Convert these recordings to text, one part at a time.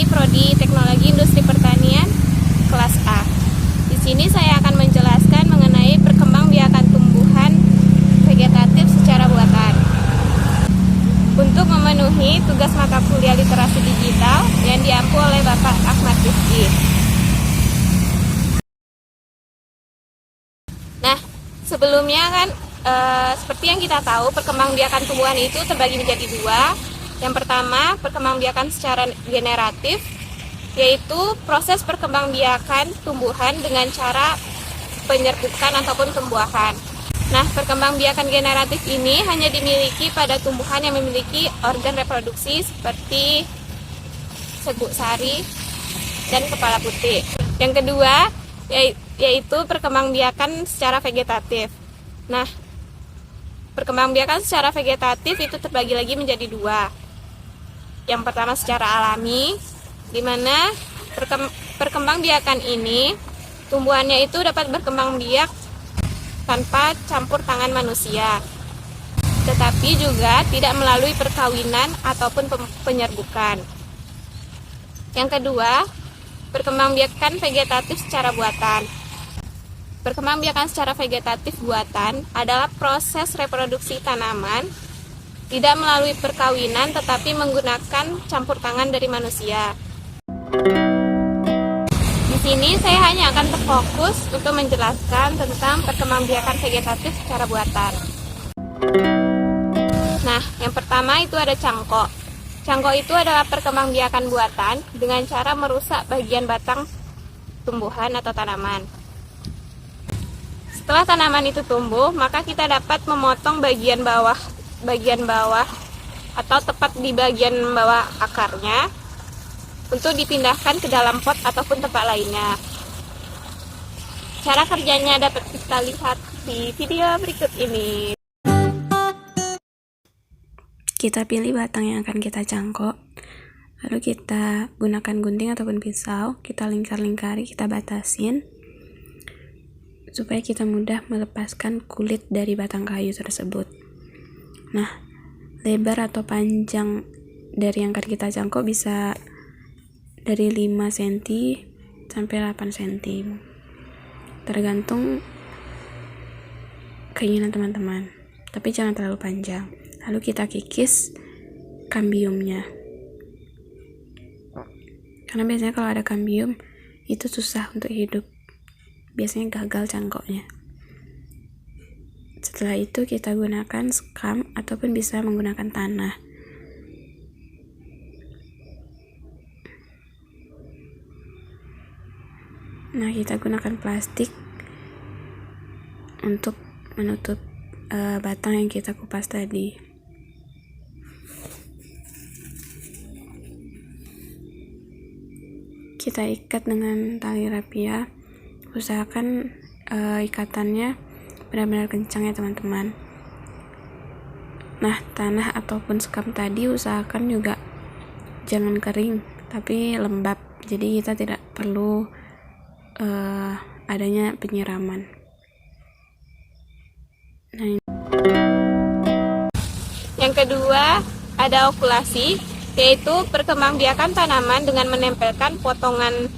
dari Prodi Teknologi Industri Pertanian kelas A. Di sini saya akan menjelaskan mengenai perkembangbiakan tumbuhan vegetatif secara buatan. Untuk memenuhi tugas mata kuliah literasi digital yang diampu oleh Bapak Ahmad Rifki. Nah, sebelumnya kan seperti yang kita tahu, perkembangbiakan tumbuhan itu terbagi menjadi dua. Yang pertama, perkembangbiakan secara generatif, yaitu proses perkembangbiakan tumbuhan dengan cara penyerbukan ataupun pembuahan. Nah, perkembangbiakan generatif ini hanya dimiliki pada tumbuhan yang memiliki organ reproduksi seperti serbuk sari dan kepala putih. Yang kedua, yaitu perkembangbiakan secara vegetatif. Nah, perkembangbiakan secara vegetatif itu terbagi lagi menjadi dua. Yang pertama secara alami, di mana perkembangbiakan ini tumbuhannya itu dapat berkembang biak tanpa campur tangan manusia, tetapi juga tidak melalui perkawinan ataupun penyerbukan. Yang kedua, perkembangbiakan vegetatif secara buatan. Perkembangbiakan secara vegetatif buatan adalah proses reproduksi tanaman tidak melalui perkawinan tetapi menggunakan campur tangan dari manusia. Di sini saya hanya akan terfokus untuk menjelaskan tentang perkembangbiakan vegetatif secara buatan. Nah, yang pertama itu ada cangkok. Cangkok itu adalah perkembangbiakan buatan dengan cara merusak bagian batang tumbuhan atau tanaman. Setelah tanaman itu tumbuh, maka kita dapat memotong bagian bawah atau tepat di bagian bawah akarnya untuk dipindahkan ke dalam pot ataupun tempat lainnya. Cara kerjanya dapat kita lihat di video berikut ini. Kita pilih batang yang akan kita cangkok, lalu kita gunakan gunting ataupun pisau, kita lingkar-lingkari, kita batasin supaya kita mudah melepaskan kulit dari batang kayu tersebut. Nah, lebar atau panjang dari yang akan kita cangkok bisa dari 5 cm sampai 8 cm, tergantung keinginan teman-teman, tapi jangan terlalu panjang. Lalu kita kikis kambiumnya, karena biasanya kalau ada kambium itu susah untuk hidup, biasanya gagal cangkoknya. Setelah itu kita gunakan sekam ataupun bisa menggunakan tanah. Nah, kita gunakan plastik untuk menutup batang yang kita kupas tadi. Kita ikat dengan tali rapia. Usahakan ikatannya benar-benar kencang ya teman-teman. Nah, tanah ataupun sekam tadi usahakan juga jangan kering tapi lembab, jadi kita tidak perlu adanya penyiraman. Nah, Yang kedua, ada okulasi, yaitu perkembangbiakan tanaman dengan menempelkan potongan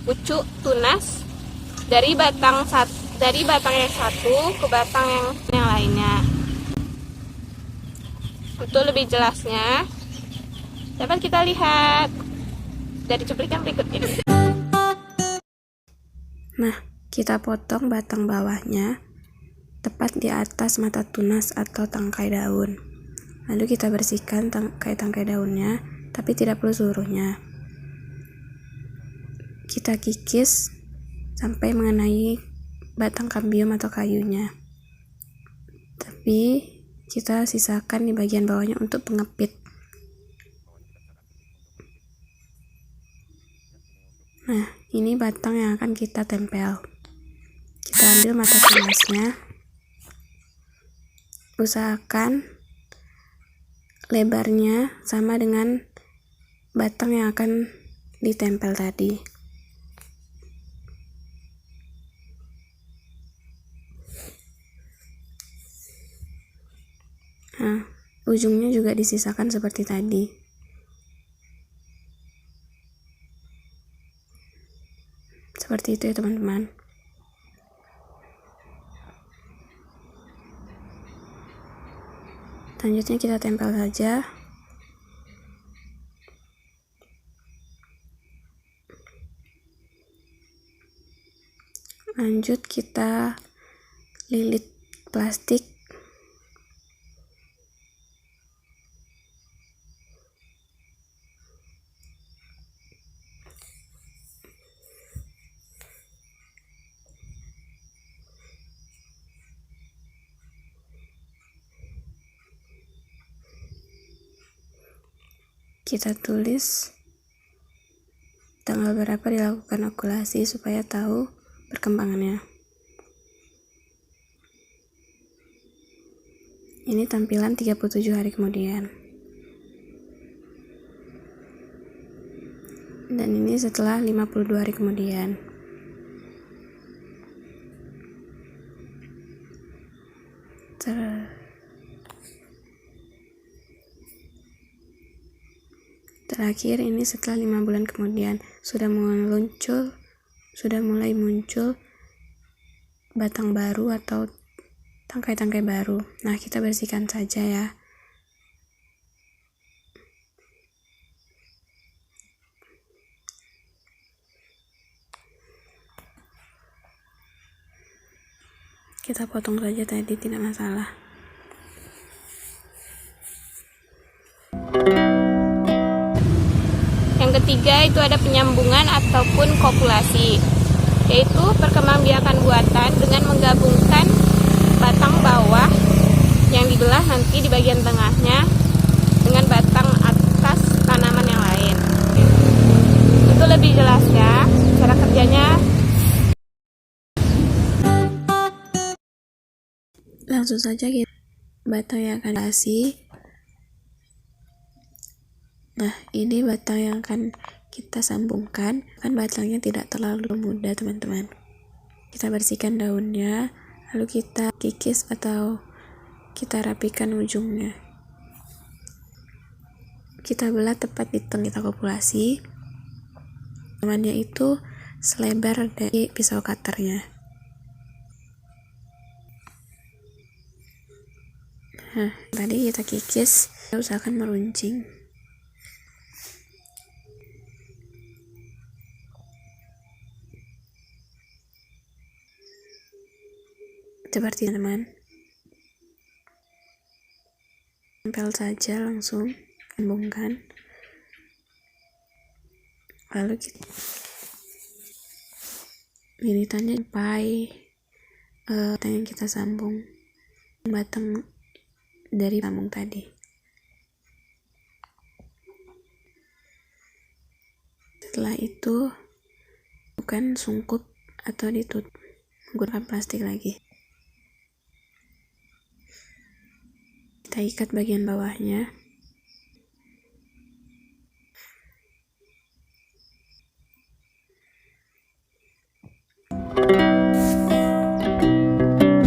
pucuk tunas dari batang yang satu ke batang yang lainnya. Untuk lebih jelasnya dapat kita lihat dari cuplikan berikut ini. Nah, kita potong batang bawahnya tepat di atas mata tunas atau tangkai daun. Lalu kita bersihkan tangkai daunnya, tapi tidak perlu seluruhnya. Kita kikis sampai mengenai batang kambium atau kayunya. Tapi kita sisakan di bagian bawahnya untuk pengepit. Nah, ini batang yang akan kita tempel. Kita ambil mata tunasnya. Usahakan lebarnya sama dengan batang yang akan ditempel tadi. Nah, ujungnya juga disisakan seperti tadi. Seperti itu ya teman-teman. Selanjutnya kita tempel saja. Lanjut kita lilit plastik. Kita tulis tanggal berapa dilakukan okulasi supaya tahu perkembangannya. Ini tampilan 37 hari kemudian. Dan ini setelah 52 hari kemudian. Terakhir ini setelah 5 bulan kemudian sudah mulai muncul batang baru atau tangkai-tangkai baru. Nah, kita bersihkan saja ya. Kita potong saja tadi, tidak masalah. Yang ketiga itu ada penyambungan ataupun kopulasi, yaitu perkembangbiakan buatan dengan menggabungkan batang bawah yang dibelah nanti di bagian tengahnya dengan batang atas tanaman yang lain. Itu lebih jelas ya cara kerjanya. Langsung saja kita batang yang akan kasih. Nah, ini batang yang akan kita sambungkan. Kan batangnya tidak terlalu muda teman-teman. Kita bersihkan daunnya, lalu kita kikis atau kita rapikan ujungnya. Kita belah tepat di tengah kita kopulasi. Tanamannya itu selebar dari pisau cutternya. Nah, tadi kita kikis, kita usahakan meruncing. Seperti teman, tempel saja langsung, sambungkan. Lalu kita lilitannya sampai batang yang kita sambung, batang dari sambung tadi. Setelah itu bukan sungkup atau ditutup menggunakan plastik lagi. Kita ikat bagian bawahnya.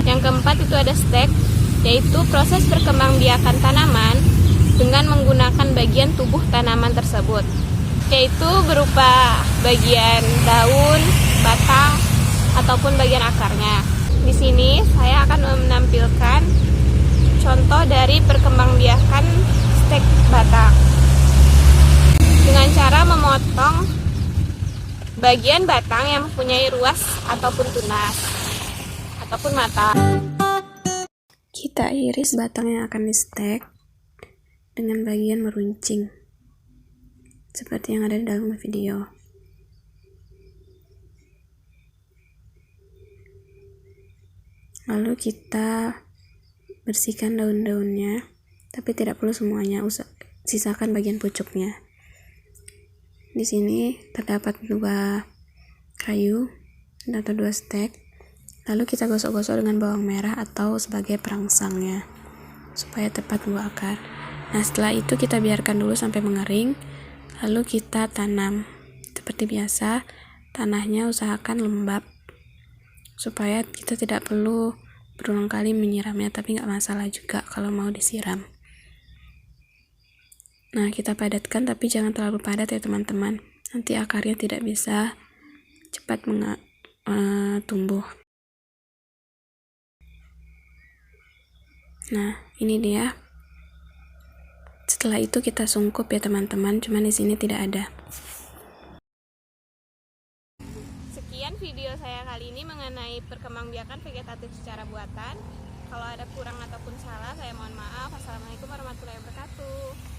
Yang keempat itu ada stek, yaitu proses perkembangbiakan tanaman dengan menggunakan bagian tubuh tanaman tersebut, yaitu berupa bagian daun, batang, ataupun bagian akarnya. Di sini saya akan menampilkan contoh dari perkembangbiakan stek batang dengan cara memotong bagian batang yang mempunyai ruas ataupun tunas ataupun mata. Kita iris batang yang akan di stek dengan bagian meruncing seperti yang ada di dalam video. Lalu kita bersihkan daun-daunnya, tapi tidak perlu semuanya, sisakan bagian pucuknya. Di sini terdapat 2 kayu atau 2 stek. Lalu kita gosok-gosok dengan bawang merah atau sebagai perangsangnya supaya tepat buah akar. Nah, setelah itu kita biarkan dulu sampai mengering, lalu kita tanam. Seperti biasa, tanahnya usahakan lembab supaya kita tidak perlu berulang kali menyiramnya, tapi nggak masalah juga kalau mau disiram. Nah, kita padatkan, tapi jangan terlalu padat ya teman-teman, nanti akarnya tidak bisa cepat tumbuh. Nah, ini dia. Setelah itu kita sungkup ya teman-teman, cuman di sini tidak ada. Sekian video saya kali ini mengenai perkembangbiakan vegetatif secara buatan. Kalau ada kurang ataupun salah, saya mohon maaf. Assalamualaikum warahmatullahi wabarakatuh.